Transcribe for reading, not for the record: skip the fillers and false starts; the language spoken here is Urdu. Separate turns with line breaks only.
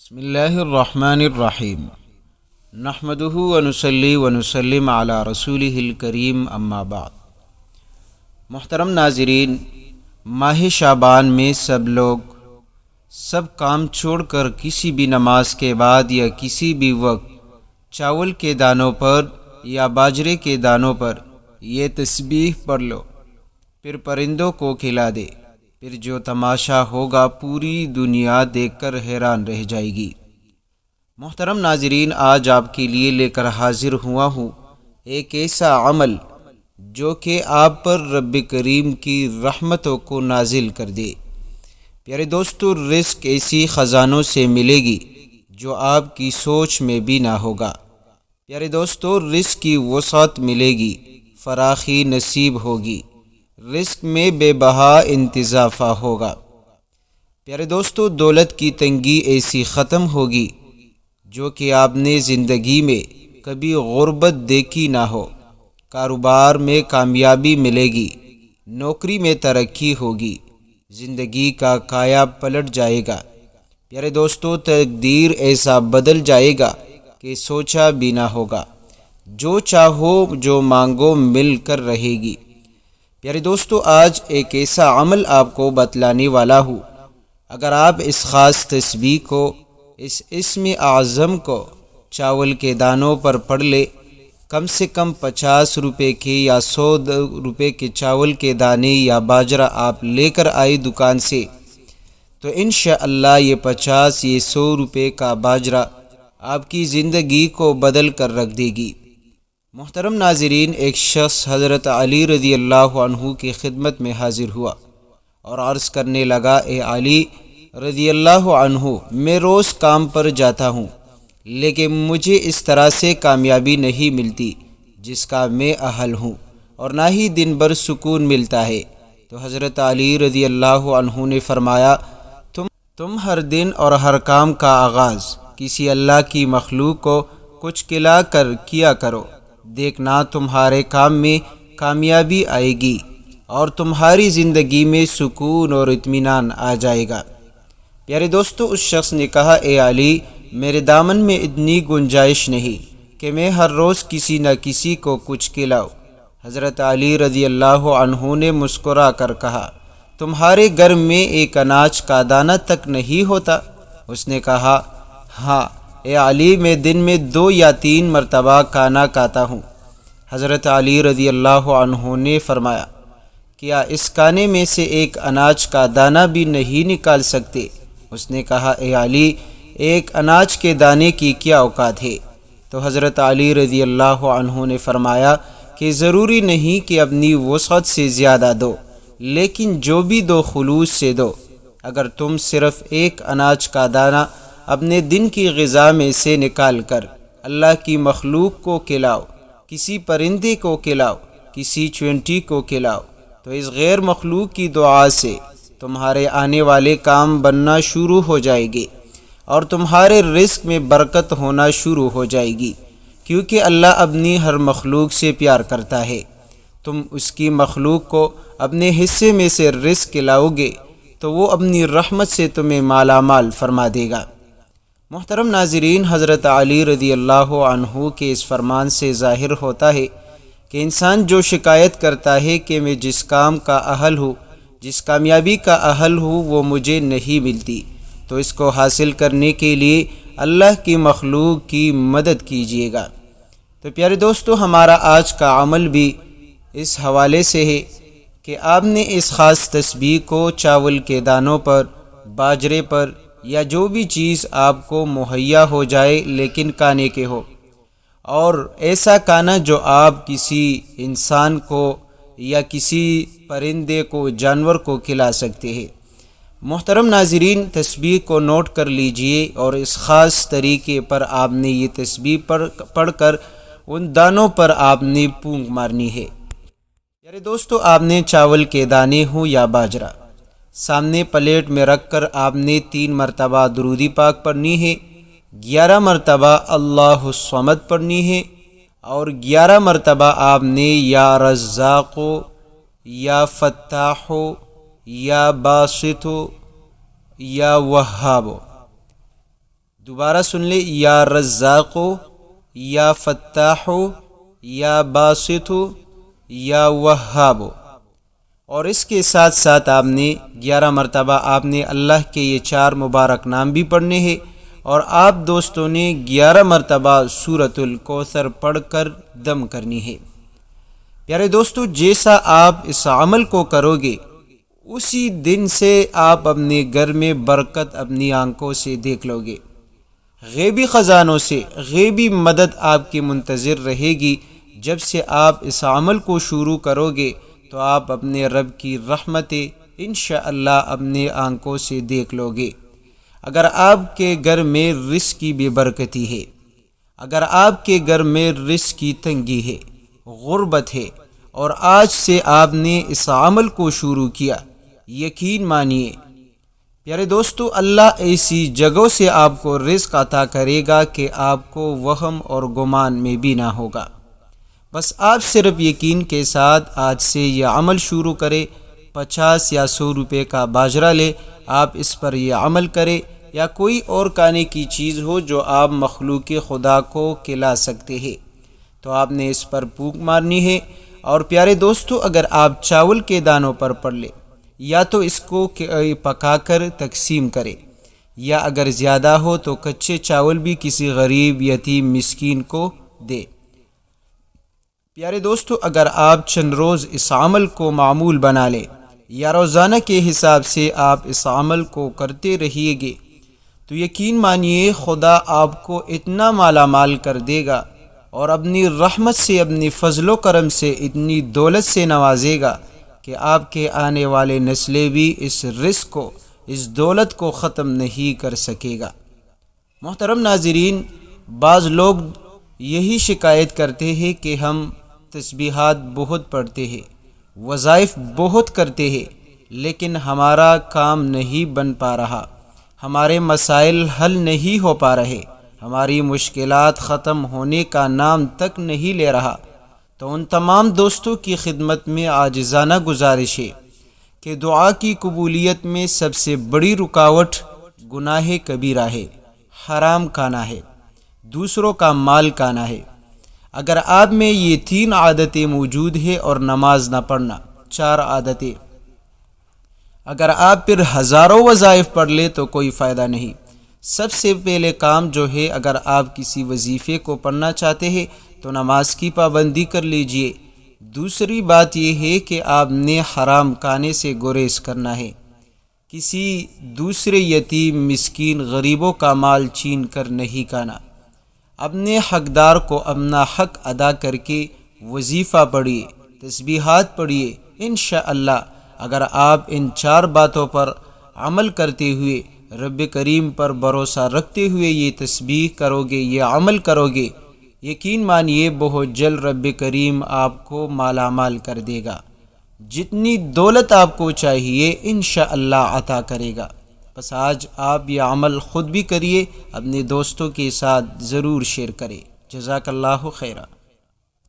بسم اللہ الرحمن الرحیم نحمدہ ونصلی ونسلم علی رسولہ الکریم اما بعد۔ محترم ناظرین، ماہ شعبان میں سب لوگ سب کام چھوڑ کر کسی بھی نماز کے بعد یا کسی بھی وقت چاول کے دانوں پر یا باجرے کے دانوں پر یہ تسبیح پڑھ لو، پھر پرندوں کو کھلا دے، پھر جو تماشا ہوگا پوری دنیا دیکھ کر حیران رہ جائے گی۔ محترم ناظرین، آج آپ کے لیے لے کر حاضر ہوا ہوں ایک ایسا عمل جو کہ آپ پر رب کریم کی رحمتوں کو نازل کر دے۔ پیارے دوستو، رزق ایسی خزانوں سے ملے گی جو آپ کی سوچ میں بھی نہ ہوگا۔ پیارے دوستو، رزق کی وسعت ملے گی، فراخی نصیب ہوگی، رزق میں بے بہا انتظافہ ہوگا۔ پیارے دوستو، دولت کی تنگی ایسی ختم ہوگی جو کہ آپ نے زندگی میں کبھی غربت دیکھی نہ ہو۔ کاروبار میں کامیابی ملے گی، نوکری میں ترقی ہوگی، زندگی کا کایا پلٹ جائے گا۔ پیارے دوستو، تقدیر ایسا بدل جائے گا کہ سوچا بھی نہ ہوگا۔ جو چاہو جو مانگو مل کر رہے گی۔ پیارے دوستو، آج ایک ایسا عمل آپ کو بتلانے والا ہوں، اگر آپ اس خاص تسبیح کو، اس اسم اعظم کو چاول کے دانوں پر پڑھ لے، کم سے کم 50 روپے کے یا 100 روپے کے چاول کے دانے یا باجرہ آپ لے کر آئے دکان سے، تو انشاءاللہ یہ 50 یہ 100 روپے کا باجرہ آپ کی زندگی کو بدل کر رکھ دے گی۔ محترم ناظرین، ایک شخص حضرت علی رضی اللہ عنہ کی خدمت میں حاضر ہوا اور عرض کرنے لگا، اے علی رضی اللہ عنہ، میں روز کام پر جاتا ہوں لیکن مجھے اس طرح سے کامیابی نہیں ملتی جس کا میں اہل ہوں، اور نہ ہی دن بھر سکون ملتا ہے۔ تو حضرت علی رضی اللہ عنہ نے فرمایا، تم ہر دن اور ہر کام کا آغاز کسی اللہ کی مخلوق کو کچھ کھلا کر کیا کرو، دیکھنا تمہارے کام میں کامیابی آئے گی اور تمہاری زندگی میں سکون اور اطمینان آ جائے گا۔ پیارے دوستو، اس شخص نے کہا، اے علی، میرے دامن میں اتنی گنجائش نہیں کہ میں ہر روز کسی نہ کسی کو کچھ کھلاؤں۔ حضرت علی رضی اللہ عنہ نے مسکرا کر کہا، تمہارے گھر میں ایک اناج کا دانہ تک نہیں ہوتا؟ اس نے کہا، ہاں اے علی، میں دن میں 2 یا 3 مرتبہ کھانا کھاتا ہوں۔ حضرت علی رضی اللہ عنہ نے فرمایا، کیا اس کھانے میں سے ایک اناج کا دانہ بھی نہیں نکال سکتے؟ اس نے کہا، اے علی، ایک اناج کے دانے کی کیا اوقات ہے؟ تو حضرت علی رضی اللہ عنہ نے فرمایا کہ ضروری نہیں کہ اپنی وسعت سے زیادہ دو، لیکن جو بھی دو خلوص سے دو۔ اگر تم صرف ایک اناج کا دانہ اپنے دن کی غذا میں سے نکال کر اللہ کی مخلوق کو کھلاؤ، کسی پرندے کو کھلاؤ، کسی چینٹی کو کھلاؤ، تو اس غیر مخلوق کی دعا سے تمہارے آنے والے کام بننا شروع ہو جائے گے اور تمہارے رزق میں برکت ہونا شروع ہو جائے گی، کیونکہ اللہ اپنی ہر مخلوق سے پیار کرتا ہے۔ تم اس کی مخلوق کو اپنے حصے میں سے رزق کھلاؤ گے تو وہ اپنی رحمت سے تمہیں مالا مال فرما دے گا۔ محترم ناظرین، حضرت علی رضی اللہ عنہ کے اس فرمان سے ظاہر ہوتا ہے کہ انسان جو شکایت کرتا ہے کہ میں جس کام کا اہل ہوں، جس کامیابی کا اہل ہوں، وہ مجھے نہیں ملتی، تو اس کو حاصل کرنے کے لیے اللہ کی مخلوق کی مدد کیجیے گا۔ تو پیارے دوستو، ہمارا آج کا عمل بھی اس حوالے سے ہے کہ آپ نے اس خاص تسبیح کو چاول کے دانوں پر، باجرے پر یا جو بھی چیز آپ کو مہیا ہو جائے لیکن کھانے کے ہو، اور ایسا کھانا جو آپ کسی انسان کو یا کسی پرندے کو، جانور کو کھلا سکتے ہیں۔ محترم ناظرین، تسبیح کو نوٹ کر لیجئے اور اس خاص طریقے پر آپ نے یہ تسبیح پڑھ کر ان دانوں پر آپ نے پونک مارنی ہے۔ میرے دوستو، آپ نے چاول کے دانے ہوں یا باجرہ سامنے پلیٹ میں رکھ کر آپ نے 3 مرتبہ درود پاک پڑھنی ہے، 11 مرتبہ اللہ الصمد پڑھنی ہے، اور 11 مرتبہ آپ نے یا رزاق، یا فتاح، یا باسط، یا وہاب، دوبارہ سن لے، یا رزاق، یا فتاح، یا باسط، یا وہاب. اور اس کے ساتھ ساتھ آپ نے 11 مرتبہ آپ نے اللہ کے یہ 4 مبارک نام بھی پڑھنے ہیں، اور آپ دوستوں نے 11 مرتبہ سورۃ الکوثر پڑھ کر دم کرنی ہے. پیارے دوستو، جیسا آپ اس عمل کو کرو گے اسی دن سے آپ اپنے گھر میں برکت اپنی آنکھوں سے دیکھ لو گے. غیبی خزانوں سے غیبی مدد آپ کی منتظر رہے گی. جب سے آپ اس عمل کو شروع کرو گے تو آپ اپنے رب کی رحمتیں انشاءاللہ اپنے آنکھوں سے دیکھ لو گے. اگر آپ کے گھر میں رزق کی بے برکتی ہے، اگر آپ کے گھر میں رزق کی تنگی ہے، غربت ہے، اور آج سے آپ نے اس عمل کو شروع کیا، یقین مانیے پیارے دوستو، اللہ ایسی جگہوں سے آپ کو رزق عطا کرے گا کہ آپ کو وہم اور گمان میں بھی نہ ہوگا. بس آپ صرف یقین کے ساتھ آج سے یہ عمل شروع کریں. 50 یا 100 روپے کا باجرہ لے، آپ اس پر یہ عمل کریں، یا کوئی اور کھانے کی چیز ہو جو آپ مخلوق خدا کو کھلا سکتے ہیں تو آپ نے اس پر پھونک مارنی ہے. اور پیارے دوستو، اگر آپ چاول کے دانوں پر پڑھ لیں یا تو اس کو پکا کر تقسیم کریں، یا اگر زیادہ ہو تو کچے چاول بھی کسی غریب یتیم مسکین کو دے. پیارے دوستو، اگر آپ چند روز اس عمل کو معمول بنا لیں یا روزانہ کے حساب سے آپ اس عمل کو کرتے رہیے گے تو یقین مانیے خدا آپ کو اتنا مالا مال کر دے گا اور اپنی رحمت سے، اپنی فضل و کرم سے اتنی دولت سے نوازے گا کہ آپ کے آنے والے نسلیں بھی اس رزق کو، اس دولت کو ختم نہیں کر سکے گا. محترم ناظرین، بعض لوگ یہی شکایت کرتے ہیں کہ ہم تسبیحات بہت پڑھتے ہیں، وظائف بہت کرتے ہیں، لیکن ہمارا کام نہیں بن پا رہا، ہمارے مسائل حل نہیں ہو پا رہے، ہماری مشکلات ختم ہونے کا نام تک نہیں لے رہا. تو ان تمام دوستوں کی خدمت میں عاجزانہ گزارش ہے کہ دعا کی قبولیت میں سب سے بڑی رکاوٹ گناہ کبیرہ ہے، حرام کھانا ہے، دوسروں کا مال کھانا ہے. اگر آپ میں یہ 3 عادتیں موجود ہیں اور نماز نہ پڑھنا 4 عادتیں، اگر آپ پھر ہزاروں وظائف پڑھ لے تو کوئی فائدہ نہیں. سب سے پہلے کام جو ہے، اگر آپ کسی وظیفے کو پڑھنا چاہتے ہیں تو نماز کی پابندی کر لیجئے. دوسری بات یہ ہے کہ آپ نے حرام کھانے سے گریز کرنا ہے. کسی دوسرے یتیم، مسکین، غریبوں کا مال چھین کر نہیں کھانا. اپنے حقدار کو اپنا حق ادا کر کے وظیفہ پڑھیے، تسبیحات پڑھیے. انشاءاللہ اگر آپ ان 4 باتوں پر عمل کرتے ہوئے، رب کریم پر بھروسہ رکھتے ہوئے یہ تسبیح کرو گے، یہ عمل کرو گے، یقین مانیے بہت جلد رب کریم آپ کو مالا مال کر دے گا. جتنی دولت آپ کو چاہیے انشاءاللہ عطا کرے گا. بس آج آپ یہ عمل خود بھی کریے، اپنے دوستوں کے ساتھ ضرور شیئر کریں. جزاک اللہ خیرہ.